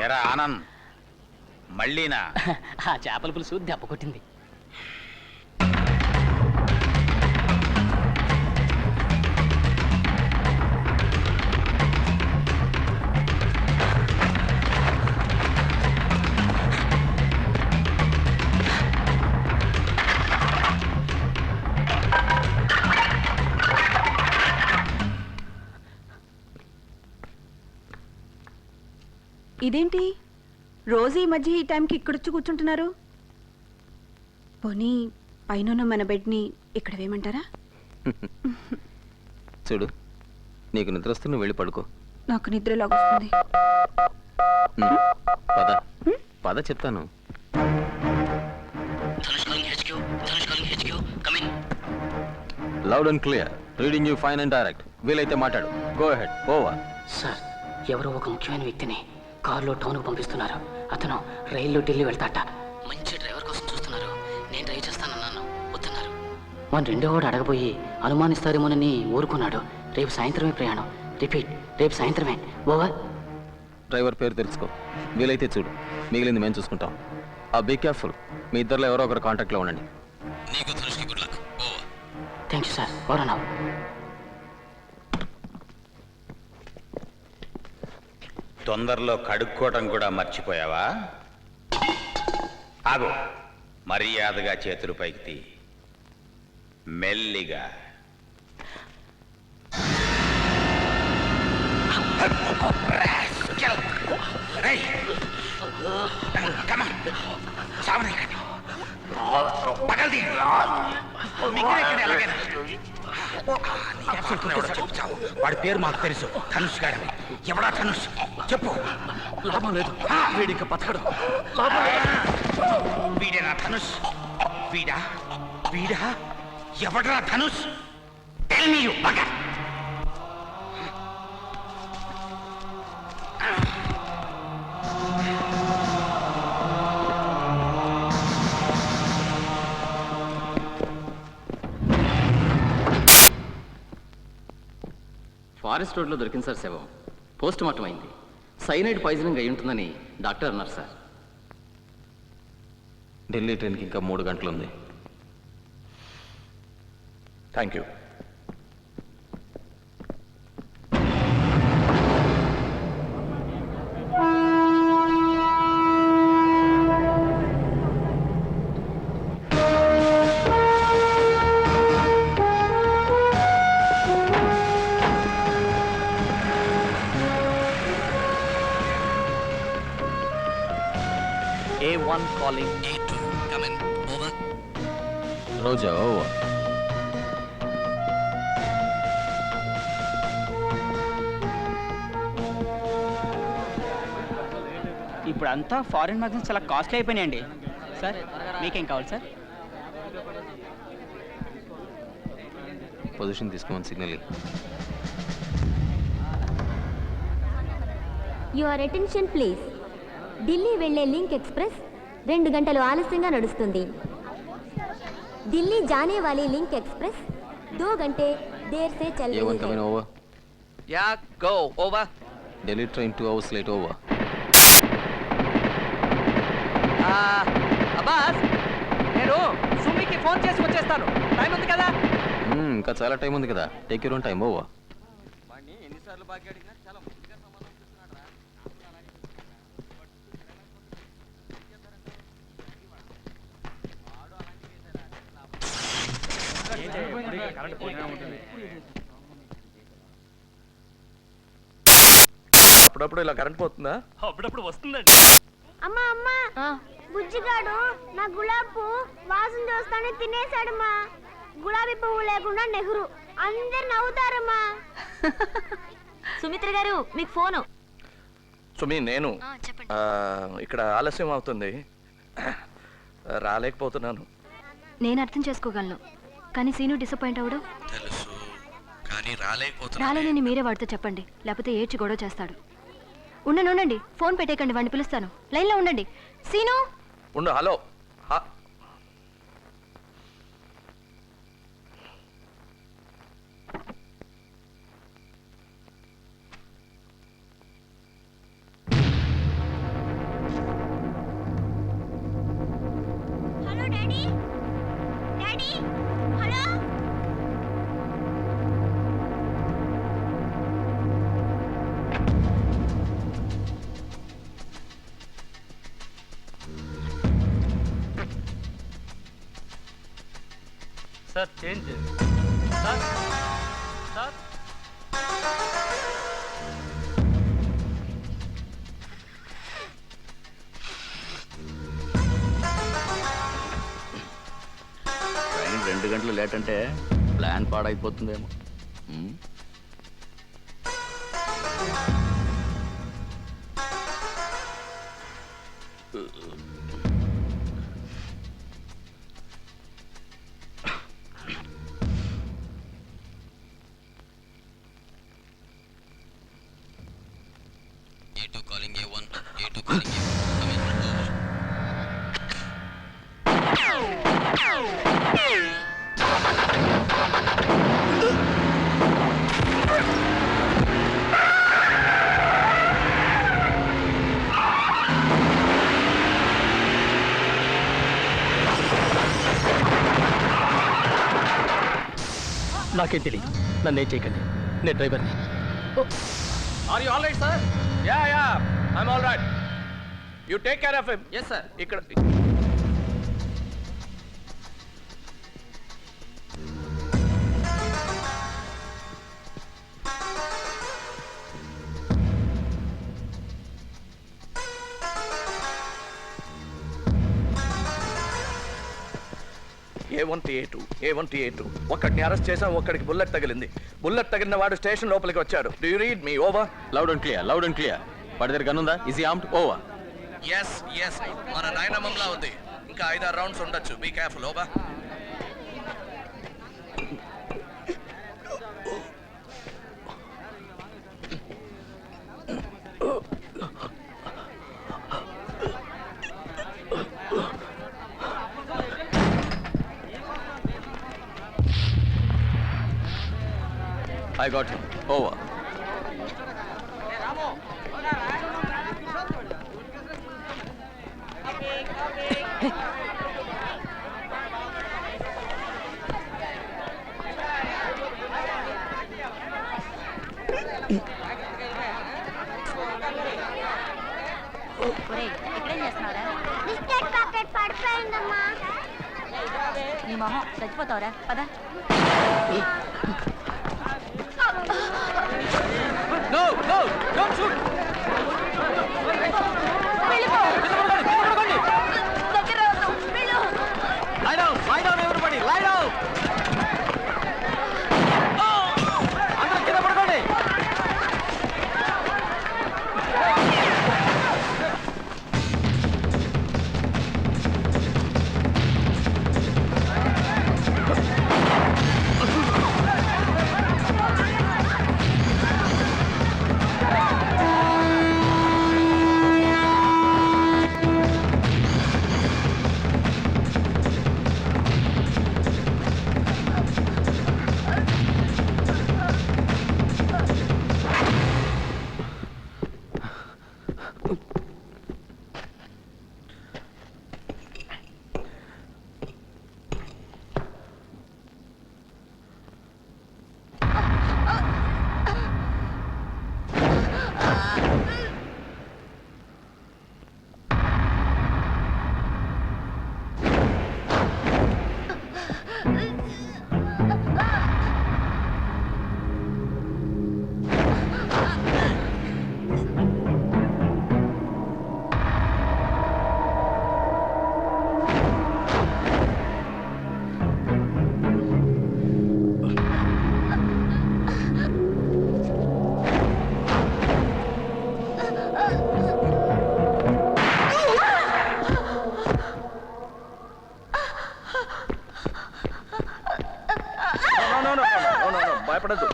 ఎరా ఆనంద్, మళ్ళీనా? ఆ చేపల పులుసు దెబ్బ కొట్టింది. ఇదేంటి రోజు ఈ మధ్య ఈ టైంకి ఇక్కడొచ్చి కూర్చుంటున్నారు? పోనీ పైన మన బెడ్ని ఇక్కడ వేయమంటారా? చూడు, నీకు నిద్ర వస్తే నువ్వు వెళ్ళి పడుకో. నాకు నిద్ర లాగొస్తుంది. పద పద చెప్తాను. Loud and clear, reading you fine and direct. వీలైతే మాట్లాడు. Go ahead. ఓవర్. సార్, ఎవరో ఒక ముఖ్యమైన వ్యక్తిని కారులో టౌన్కు పంపిస్తున్నారు. అతను రైల్లో ఢిల్లీ వెళ్తాట. మంచి డ్రైవర్ కోసం చూస్తున్నారు. నేను డ్రైవ్ చేస్తానన్నాను, వద్దన్నారు. మన రెండో వాడు అడగబోయి అనుమానిస్తారేమోనని ఊరుకున్నాడు. రేపు సాయంత్రమే ప్రయాణం. రిపీట్, రేపు సాయంత్రమే. ఓవర్. డ్రైవర్ పేరు తెలుసుకో. వీలైతే చూడు, మిగిలింది మేము చూసుకుంటాం. Be careful. మీ ఇద్దరిలో ఎవరో ఒకరు కాంటాక్ట్లో ఉండండి. నీకు ధనుష్కి good luck. Over. Thank you sir. Over now. తొందరలో కడుక్కోవటం కూడా మర్చిపోయావా? ఆగు, మర్యాదగా చేతులు పైకి తీ. మెల్లిగా. వాడి పేరు మాకు తెలుసు, ధనుష్ గారిని. ఎవడా ధనుష్? చెప్పు. లాభం లేదు, వీడిక బతకడు. వీడేనా ధనుష్? వీడా వీడా ఎవడరా Dhanush? Tell me you bugger. Forest రోడ్లో దొరికింది సార్ శవం. పోస్ట్ మార్టం అయింది. సైనైడ్ పాయిజనింగ్ అయి ఉంటుందని డాక్టర్ అన్నారు సార్. ఢిల్లీ ట్రైన్కి ఇంకా 3 గంటలు ఉంది. Thank you. A1 calling A2. Come in. Over. Roja. Over. ఇప్పుడు అంతా ఫారిన్ మ్యాగజైన్స్ చాలా కాస్ట్లీ అయిపోయినాయండి. సార్, మీకేం కావాలి సార్? పొజిషన్ తీసుకోమని signal. Your attention please. Delhi వెళ్లే లింక్ ఎక్స్ప్రెస్ 2 గంటలు ఆలస్యంగా నడుస్తుంది. ఢిల్లీ జానే వాలీ లింక్ ఎక్స్ప్రెస్ 2 घंटे देर से चल रही A1 coming over. Yeah, go. Over. Delhi train 2 hours late. Over. Abbas, నేను సుమికి ఫోన్ చేసి వచ్చేస్తాను. టైం ఉంది కదా? ఇంకా చాలా టైం ఉంది కదా. Take your own time. Over. ఎన్నిసార్లు బాగా అడిగినా చాలా ముందుగా సమాధానం చెప్తున్నాడు రా. అప్పుడప్పుడు ఇలా కరెంట్ పోతుందా? అప్పుడప్పుడు వస్తుందండి. అమ్మా అమ్మా, బుజ్జిగాడు నా గులాబీ పువ్వు వాసన చూస్తానే తినేశాడమ్మా. గులాబీ పువ్వు లేకుండా నెహ్రూ. అందరు నవ్వుతారమ్మా. సుమిత్ర గారు, మీకు ఫోను. సుమి, నేను ఇక్కడ ఆలస్యం అవుతుంది, రాలేకపోతున్నాను. నేను అర్థం చేసుకోగలను, కానీ సీను డిసప్పాయింట్ అవడం తెలుసు, కానీ రాలేకపోతున్నా. రాలేనని మీరే వాడితో చెప్పండి, లేకపోతే ఏడ్చి గొడవ చేస్తాడు. ఉండండి, ఫోన్ పెట్టేకండి, వాడిని పిలుస్తాను. లైన్లో ఉండండి. సీను ఉండు. Hello. Sir change sir sir train 2 గంటలు లేట్ అంటే plan పాడైపోతుందేమో. A2 calling A1, A2 calling A1. Come in. Over. నాకేం తెలియదు, నన్ను ఏం చేయకండి, నేను డ్రైవర్ని. Are you all right sir? Ya I'm all right. You take care of him. Yes, sir. ఇక్కడ A1 ఒక్కడిని అరెస్ట్ చేసాం, ఒక్కడికి బుల్లెట్ తగిలింది. బుల్లెట్ తగిలిన వాడు స్టేషన్ లోపలికి వచ్చాడు. Do you read me? Over. Loud and clear, loud and clear. వాడి దగ్గర గన్ ఉందా? Easy armed? ఓవర్. ఎస్ మన నయనమంలా ఉంది. ఇంకా 5-6 రౌండ్స్ ఉండొచ్చు. Be careful. Over. I got him. Over. Biscuit packet పడిపోయిందమ్మా. నీ మొహం చచ్చిపోతావురా పద. No, don't shoot. Lie down, everybody. Lie down. అందరూ కింద పడుకోండి.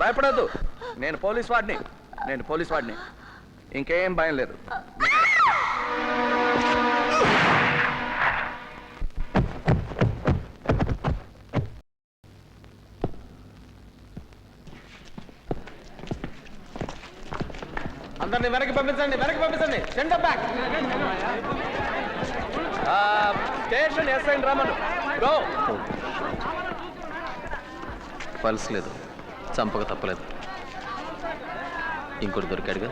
భయపడద్దు. నేను పోలీస్ వాడిని. ఇంకేం భయం లేదు. అందరిని వెనక్కి పంపించండి. Send back. స్టేషన్ ఎస్ఐ రమను. గో. పల్స్ లేదు, చంపక తప్పలేదు. ఇంకోటి దొరికాడుగా.